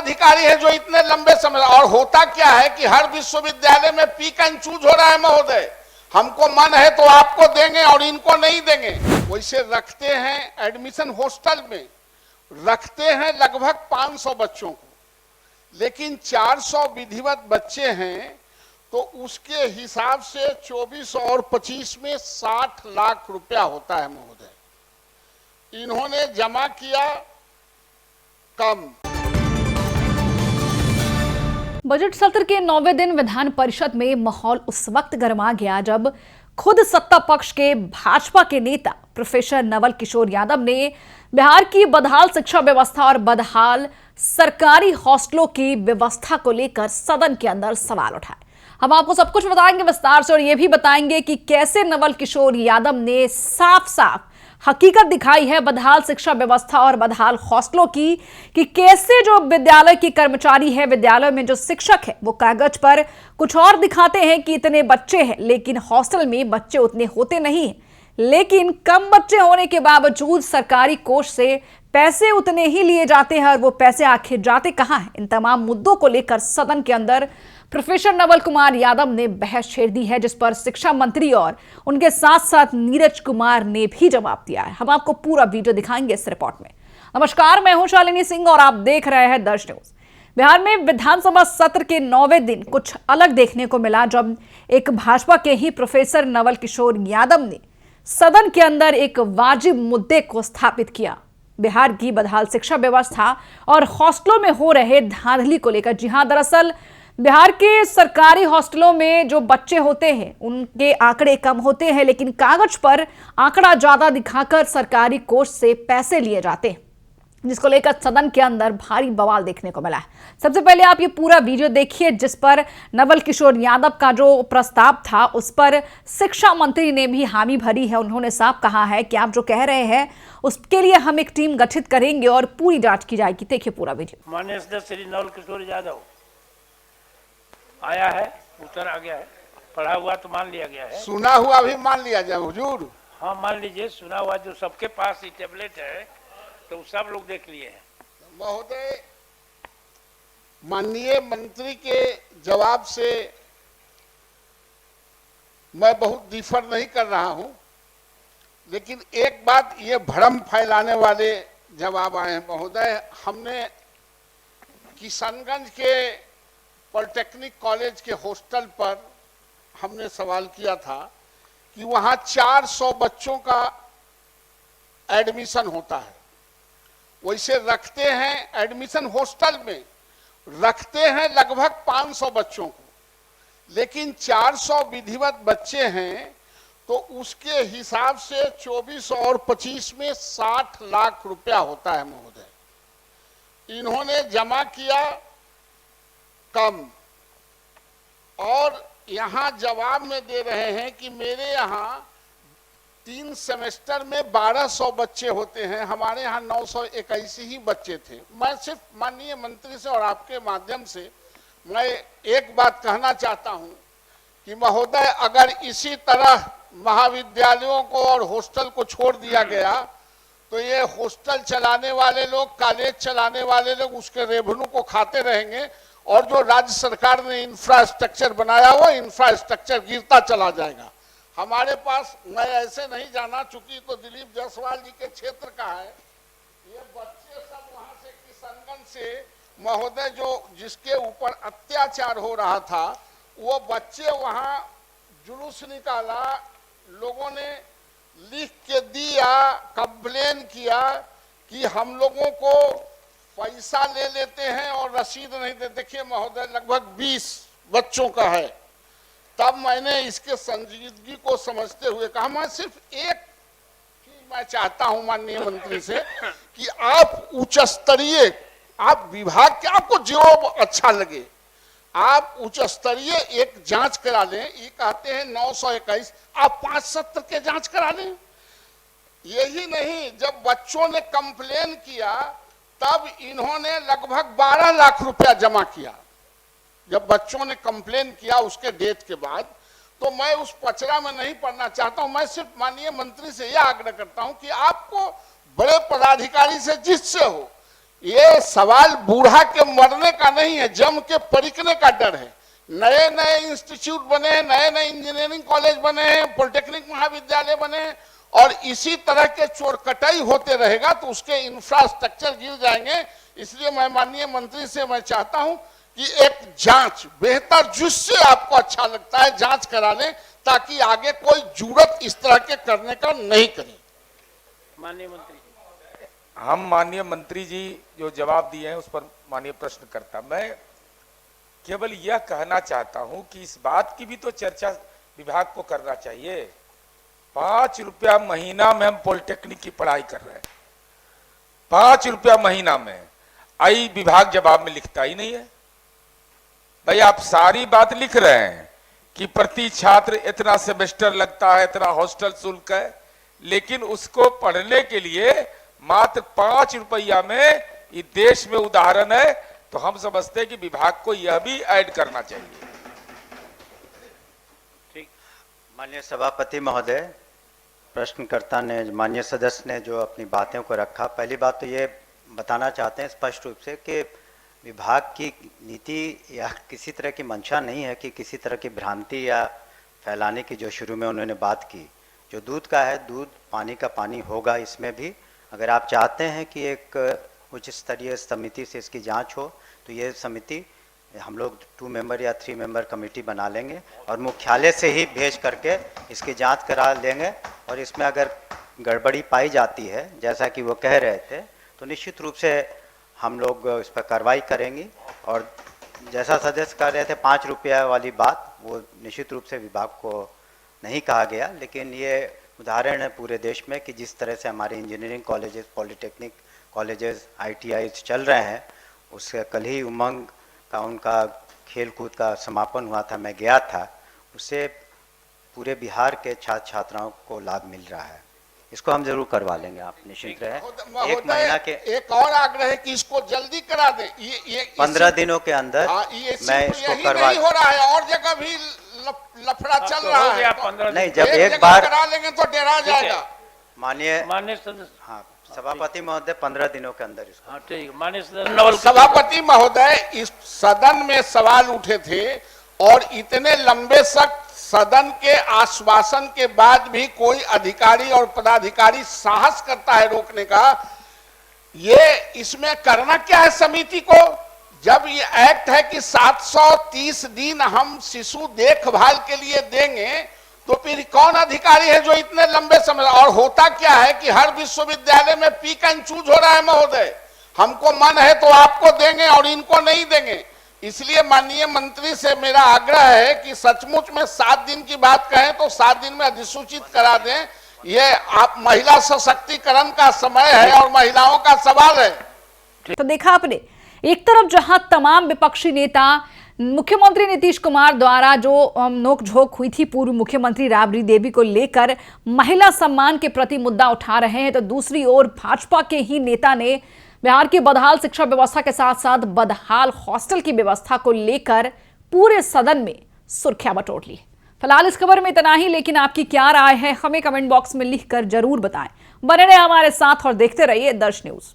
अधिकारी है जो इतने लंबे समय, और होता क्या है कि हर विश्वविद्यालय में पिक एंड चूज हो रहा है महोदय। हमको मन है तो आपको देंगे और इनको नहीं देंगे। वैसे रखते हैं एडमिशन हॉस्टल में, रखते हैं लगभग 500 बच्चों को, लेकिन 400 विधिवत बच्चे हैं, तो उसके हिसाब से 24 और 25 में 60 लाख रुपया होता है महोदय। इन्होंने जमा किया कम। बजट सत्र के 9वें दिन विधान परिषद में माहौल उस वक्त गर्मा गया जब खुद सत्ता पक्ष के भाजपा के नेता प्रोफेसर नवल किशोर यादव ने बिहार की बदहाल शिक्षा व्यवस्था और बदहाल सरकारी हॉस्टलों की व्यवस्था को लेकर सदन के अंदर सवाल उठाए। हम आपको सब कुछ बताएंगे विस्तार से और ये भी बताएंगे कि कैसे नवल किशोर यादव ने साफ साफ हकीकत दिखाई है बदहाल शिक्षा व्यवस्था और बदहाल हॉस्टलों की, कि कैसे जो विद्यालय के कर्मचारी है, विद्यालय में जो शिक्षक है, वो कागज पर कुछ और दिखाते हैं कि इतने बच्चे हैं, लेकिन हॉस्टल में बच्चे उतने होते नहीं हैं। लेकिन कम बच्चे होने के बावजूद सरकारी कोष से पैसे उतने ही लिए जाते हैं और वो पैसे आखिर जाते कहां हैं। इन तमाम मुद्दों को लेकर सदन के अंदर प्रोफेसर नवल कुमार यादव ने बहस छेड़ दी है, जिस पर शिक्षा मंत्री और उनके साथ साथ नीरज कुमार ने भी जवाब दिया है। हम आपको पूरा वीडियो दिखाएंगे इस रिपोर्ट में। नमस्कार, मैं हूं शालिनी सिंह और आप देख रहे हैं दर्श न्यूज। बिहार में विधानसभा सत्र के 9वें दिन कुछ अलग देखने को मिला जब एक भाजपा के ही प्रोफेसर नवल किशोर यादव ने सदन के अंदर एक वाजिब मुद्दे को स्थापित किया, बिहार की बदहाल शिक्षा व्यवस्था और हॉस्टलों में हो रहे धांधली को लेकर। जी हां, दरअसल बिहार के सरकारी हॉस्टलों में जो बच्चे होते हैं उनके आंकड़े कम होते हैं, लेकिन कागज पर आंकड़ा ज्यादा दिखाकर सरकारी कोष से पैसे लिए जाते हैं, जिसको लेकर सदन के अंदर भारी बवाल देखने को मिला है। सबसे पहले आप ये पूरा वीडियो देखिए, जिस पर नवल किशोर यादव का जो प्रस्ताव था उस पर शिक्षा मंत्री ने भी हामी भरी है। उन्होंने साफ कहा है कि आप जो कह रहे हैं उसके लिए हम एक टीम गठित करेंगे और पूरी जांच की जाएगी। देखिए पूरा वीडियो। माननीय सदस्य श्री नवल किशोर यादव आया है, उतर आ गया है, पढ़ा हुआ तो मान लिया गया है, सुना हुआ भी मान लिया जाए हुजूर। हाँ मान लीजिए, सुना हुआ जो सबके पास ही टेबलेट है तो सब लोग देख लिए हैं। महोदय, माननीय मंत्री के जवाब से मैं बहुत डिफर नहीं कर रहा हूं, लेकिन एक बात ये भ्रम फैलाने वाले जवाब आए हैं महोदय। हमने किशनगंज के पॉलिटेक्निक कॉलेज के हॉस्टल पर हमने सवाल किया था कि वहां 400 बच्चों का एडमिशन होता है। वैसे रखते हैं एडमिशन हॉस्टल में, रखते हैं लगभग 500 बच्चों को, लेकिन 400 विधिवत बच्चे हैं, तो उसके हिसाब से 24 और 25 में 60 लाख रुपया होता है महोदय। इन्होंने जमा किया कम, और यहां जवाब में दे रहे हैं कि मेरे यहां 3 सेमेस्टर में 1200 बच्चे होते हैं, हमारे यहाँ 981 ही बच्चे थे। मैं सिर्फ माननीय मंत्री से और आपके माध्यम से मैं एक बात कहना चाहता हूं कि महोदय, अगर इसी तरह महाविद्यालयों को और हॉस्टल को छोड़ दिया गया तो ये हॉस्टल चलाने वाले लोग, कॉलेज चलाने वाले लोग उसके रेवेन्यू को खाते रहेंगे, और जो राज्य सरकार ने इंफ्रास्ट्रक्चर बनाया वो इंफ्रास्ट्रक्चर गिरता चला जाएगा। हमारे पास, मैं ऐसे नहीं जाना, चूंकि तो दिलीप जायसवाल जी के क्षेत्र का है, ये बच्चे सब वहां से किशनगंज से महोदय, जो जिसके ऊपर अत्याचार हो रहा था, वो बच्चे वहां जुलूस निकाला, लोगों ने लिख के दिया, कंप्लेन किया कि हम लोगों को पैसा ले लेते हैं और रसीद नहीं देते। देखिए महोदय, लगभग 20 बच्चों का है। तब मैंने इसके संजीदगी को समझते हुए कहा, मैं सिर्फ एक चीज मैं चाहता हूं माननीय मंत्री से कि आप उच्च स्तरीय, आप विभाग के, आपको जो अच्छा लगे, आप उच्च स्तरीय एक जांच करा लें। ये कहते हैं 921, आप 5 सत्र के जांच करा लें। यही नहीं, जब बच्चों ने कंप्लेन किया तब इन्होंने लगभग 12 लाख रुपया जमा किया। जब बच्चों ने कंप्लेन किया उसके डेट के बाद, तो मैं उस पचरा में नहीं पढ़ना चाहता हूं। मैं सिर्फ माननीय मंत्री से यह आग्रह करता हूं कि आपको बड़े पदाधिकारी से जिससे हो, ये सवाल बूढ़ा के मरने का नहीं है, जम के परिकने का डर है। नए नए इंस्टीट्यूट बने हैं, नए नए इंजीनियरिंग कॉलेज बने हैं, पॉलिटेक्निक महाविद्यालय बने हैं, और इसी तरह के चोरकटाई होते रहेगा तो उसके इंफ्रास्ट्रक्चर गिर जाएंगे। इसलिए मैं माननीय मंत्री से मैं चाहता हूं कि एक जांच, बेहतर जिससे आपको अच्छा लगता है जांच करा लें, ताकि आगे कोई जुर्रत इस तरह के करने का नहीं करे। माननीय मंत्री, हम माननीय मंत्री जी जो जवाब दिए हैं उस पर माननीय प्रश्नकर्ता, मैं केवल यह कहना चाहता हूं कि इस बात की भी तो चर्चा विभाग को करना चाहिए। 5 रुपया महीना में हम पॉलिटेक्निक की पढ़ाई कर रहे हैं, 5 रुपया महीना में। आई विभाग जवाब में लिखता ही नहीं है। भाई आप सारी बात लिख रहे हैं कि प्रति छात्र इतना सेमेस्टर लगता है, इतना हॉस्टल शुल्क है, लेकिन उसको पढ़ने के लिए मात्र 5 रुपया में ये देश में उदाहरण है। तो हम समझते हैं कि विभाग को यह भी ऐड करना चाहिए। ठीक। माननीय सभापति महोदय, प्रश्नकर्ता ने, माननीय सदस्य ने जो अपनी बातों को रखा, पहली बात तो ये बताना चाहते हैं स्पष्ट रूप से कि विभाग की नीति या किसी तरह की मंशा नहीं है कि किसी तरह की भ्रांति या फैलाने की जो शुरू में उन्होंने बात की। जो दूध का है दूध, पानी का पानी होगा। इसमें भी अगर आप चाहते हैं कि एक उच्च स्तरीय समिति से इसकी जांच हो तो ये समिति हम लोग 2 मेंबर या 3 मेंबर कमेटी बना लेंगे और मुख्यालय से ही भेज करके इसकी जांच करा लेंगे। और इसमें अगर गड़बड़ी पाई जाती है जैसा कि वो कह रहे थे तो निश्चित रूप से हम लोग इस पर कार्रवाई करेंगे। और जैसा सदस्य कह रहे थे 5 रुपया वाली बात, वो निश्चित रूप से विभाग को नहीं कहा गया, लेकिन ये उदाहरण है पूरे देश में कि जिस तरह से हमारे engineering colleges, polytechnic colleges, ITI चल रहे हैं। उसके कल ही उमंग का उनका खेल कूद का समापन हुआ था, मैं गया था, उससे पूरे बिहार के छात्र छात्राओं को लाभ मिल रहा है। इसको हम जरूर करवा लेंगे, आप निश्चित रहे। एक महीना के एक और आग्रह है कि इसको जल्दी करा दें। ये 15 दिनों के अंदर मैं इसको करवा। नहीं हो रहा है, और जगह भी लफड़ा चल रहा है। 15 नहीं, जब एक बार करा लेंगे तो डेरा जाएगा। माननीय सदस्य, हाँ सभापति महोदय 15 दिनों के अंदर इसको। हाँ ठीक है। माननीय सदस्य नवल, सभापति महोदय, इस सदन में सवाल उठे थे और इतने लंबे सदन के आश्वासन के बाद भी कोई अधिकारी और पदाधिकारी साहस करता है रोकने का। ये इसमें करना क्या है समिति को? जब ये एक्ट है कि 730 दिन हम शिशु देखभाल के लिए देंगे, तो फिर कौन अधिकारी है जो इतने लंबे समय? और होता क्या है कि हर विश्वविद्यालय में पिक एंड चूज हो रहा है महोदय। हमको मन है तो आपको देंगे और इनको नहीं देंगे। इसलिए माननीय मंत्री से मेरा आग्रह है कि सचमुच में 7 दिन की बात कहें तो 7 दिन में अधिसूचित करा दें। ये आप महिला सशक्तिकरण का समय है और महिलाओं का सवाल है। तो देखा आपने, एक तरफ जहां तमाम विपक्षी नेता मुख्यमंत्री नीतीश कुमार द्वारा जो नोकझोंक हुई थी पूर्व मुख्यमंत्री राबड़ी देवी को लेकर महिला सम्मान के प्रति मुद्दा उठा रहे हैं, तो दूसरी ओर भाजपा के ही नेता ने बिहार की बदहाल शिक्षा व्यवस्था के साथ साथ बदहाल हॉस्टल की व्यवस्था को लेकर पूरे सदन में सुर्खियां बटोर ली। फिलहाल इस खबर में इतना ही, लेकिन आपकी क्या राय है हमें कमेंट बॉक्स में लिखकर जरूर बताएं। बने रहे हमारे साथ और देखते रहिए दर्श न्यूज।